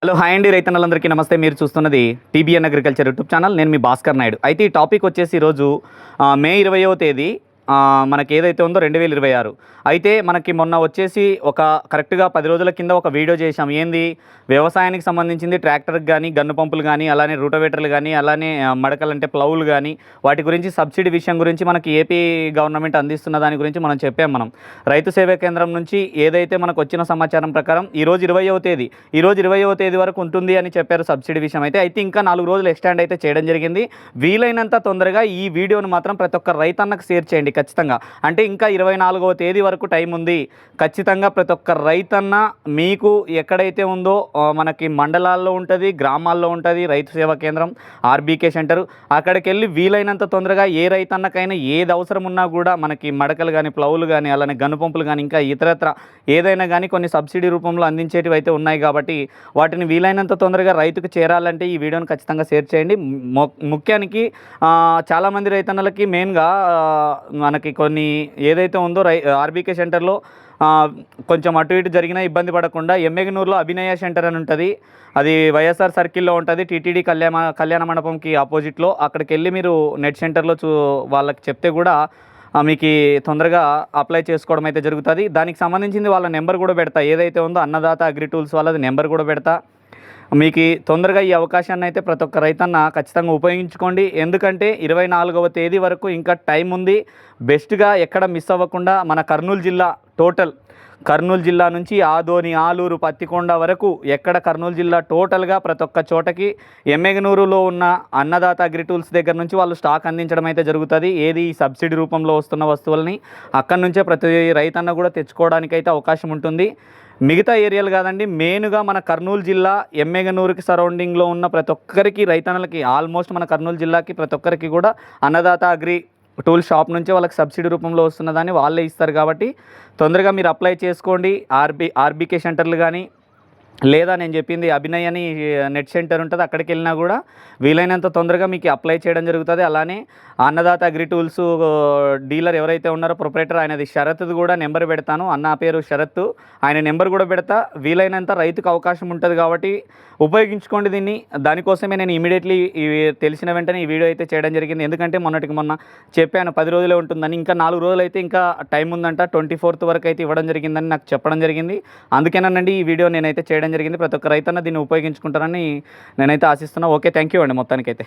Hello hi అండి రైతన్నలందరికీ నమస్తే. మీరు చూస్తున్నది టీబీఎన్ అగ్రికల్చర్ యూట్యూబ్ ఛానల్. నేను మీ భాస్కర్ నాయుడు. అయితే ఈ టాపిక్ వచ్చేసి ఈరోజు మే 20వ తేదీ మనకి ఏదైతే ఉందో 2026. అయితే మనకి మొన్న వచ్చేసి ఒక కరెక్ట్గా 10 రోజుల కింద ఒక వీడియో చేశాం. ఏంది వ్యవసాయానికి సంబంధించింది ట్రాక్టర్కి కానీ, గన్ను పంపులు కానీ, అలానే రూటోవేటర్లు కానీ, అలానే మడకలు అంటే ప్లౌలు కానీ, వాటి గురించి సబ్సిడీ విషయం గురించి మనకి ఏపీ గవర్నమెంట్ అందిస్తున్న దాని గురించి మనం చెప్పాం. మనం రైతు సేవా కేంద్రం నుంచి ఏదైతే మనకు వచ్చిన సమాచారం ప్రకారం ఈరోజు 20వ తేదీ వరకు ఉంటుంది అని చెప్పారు సబ్సిడీ విషయం. అయితే ఇంకా 4 రోజులు ఎక్స్టెండ్ అయితే చేయడం జరిగింది. వీలైనంత తొందరగా ఈ వీడియోను మాత్రం ప్రతి ఒక్క రైతన్నకు షేర్ చేయండి ఖచ్చితంగా. అంటే ఇంకా 24వ తేదీ వరకు టైం ఉంది. ఖచ్చితంగా ప్రతి ఒక్క రైతన్న మీకు ఎక్కడైతే ఉందో మనకి మండలాల్లో ఉంటుంది, గ్రామాల్లో ఉంటుంది రైతు సేవా కేంద్రం, ఆర్బీకే సెంటర్. అక్కడికి వెళ్ళి వీలైనంత తొందరగా ఏ రైతన్నకైనా ఏది అవసరం ఉన్నా కూడా మనకి మడకలు కానీ, ప్లౌలు కానీ, అలానే గన్ను పంపులు కానీ, ఇంకా ఇతరత్ర ఏదైనా కానీ కొన్ని సబ్సిడీ రూపంలో అందించేటివి అయితే ఉన్నాయి కాబట్టి వాటిని వీలైనంత తొందరగా రైతుకు చేరాలంటే ఈ వీడియోని ఖచ్చితంగా షేర్ చేయండి. ముఖ్యానికి చాలామంది రైతన్నలకి మెయిన్గా మనకి కొన్ని ఏదైతే ఉందో ఆర్బీకే సెంటర్లో కొంచెం అటు ఇటు జరిగినా ఇబ్బంది పడకుండా ఎమ్మెగనూరులో అభినయ సెంటర్ అని ఉంటుంది. అది వైఎస్ఆర్ సర్కిల్లో ఉంటుంది, టీటీడీ కళ్యాణ మండపంకి ఆపోజిట్లో. అక్కడికి వెళ్ళి మీరు నెట్ సెంటర్లో వాళ్ళకి చెప్తే కూడా మీకు తొందరగా అప్లై చేసుకోవడం అయితే జరుగుతుంది. దానికి సంబంధించింది వాళ్ళ నెంబర్ కూడా పెడతా, ఏదైతే ఉందో అన్నదాత అగ్రి టూల్స్ వాళ్ళది నెంబర్ కూడా పెడతా. మీకు తొందరగా ఈ అవకాశాన్ని అయితే ప్రతి ఒక్క రైతన్న ఖచ్చితంగా ఉపయోగించుకోండి. ఎందుకంటే 24వ తేదీ వరకు ఇంకా టైం ఉంది. బెస్ట్గా ఎక్కడ మిస్ అవ్వకుండా మన కర్నూలు జిల్లా నుంచి ఆదోని, ఆలూరు, పత్తికొండ వరకు ఎక్కడ కర్నూలు జిల్లా టోటల్గా ప్రతి ఒక్క చోటకి ఎమ్మెగనూరులో ఉన్న అన్నదాత అగ్రి టూల్స్ దగ్గర నుంచి వాళ్ళు స్టాక్ అందించడం అయితే జరుగుతుంది. ఏది సబ్సిడీ రూపంలో వస్తున్న వస్తువులని అక్కడి నుంచే ప్రతి రైతన్న కూడా తెచ్చుకోవడానికి అయితే అవకాశం ఉంటుంది. మిగతా ఏరియాలు కాదండి, మెయిన్గా మన కర్నూలు జిల్లా ఎమ్మెగనూరుకి సరౌండింగ్లో ఉన్న ప్రతి ఒక్కరికి రైతన్నలకి, ఆల్మోస్ట్ మన కర్నూలు జిల్లాకి ప్రతి ఒక్కరికి కూడా అన్నదాత అగ్రి టూల్ షాప్ నుంచే వాళ్ళకి సబ్సిడీ రూపంలో వస్తున్నదాన్ని వాళ్ళే ఇస్తారు. కాబట్టి తొందరగా మీరు అప్లై చేసుకోండి. ఆర్బీకే సెంటర్లు కానీ, లేదా నేను చెప్పింది అభినయ్ అని నెట్ సెంటర్ ఉంటుంది, అక్కడికి వెళ్ళినా కూడా వీలైనంత తొందరగా మీకు అప్లై చేయడం జరుగుతుంది. అలానే అన్నదాత అగ్రి టూల్స్ డీలర్ ఎవరైతే ఉన్నారో ప్రొపరేటర్, ఆయనది షరత్ది కూడా నెంబర్ పెడతాను. అన్న పేరు షరత్, ఆయన నెంబర్ కూడా పెడతా. వీలైనంత రైతుకు అవకాశం ఉంటుంది కాబట్టి ఉపయోగించుకోండి దీన్ని. దానికోసమే నేను ఇమీడియట్లీ తెలిసిన వెంటనే ఈ వీడియో అయితే చేయడం జరిగింది. ఎందుకంటే మొన్న చెప్పాను 10 రోజులే ఉంటుందని, ఇంకా 4 రోజులు అయితే ఇంకా టైం ఉందంట. 24th వరకు అయితే ఇవ్వడం జరిగిందని నాకు చెప్పడం జరిగింది. అందుకేనండి ఈ వీడియో నేనైతే చేయడం జరిగింది. ప్రతి ఒక్క రైతన్న దీన్ని ఉపయోగించుకుంటారని నేనైతే ఆశిస్తున్నా. ఓకే, థ్యాంక్ యూ అండి మొత్తానికైతే.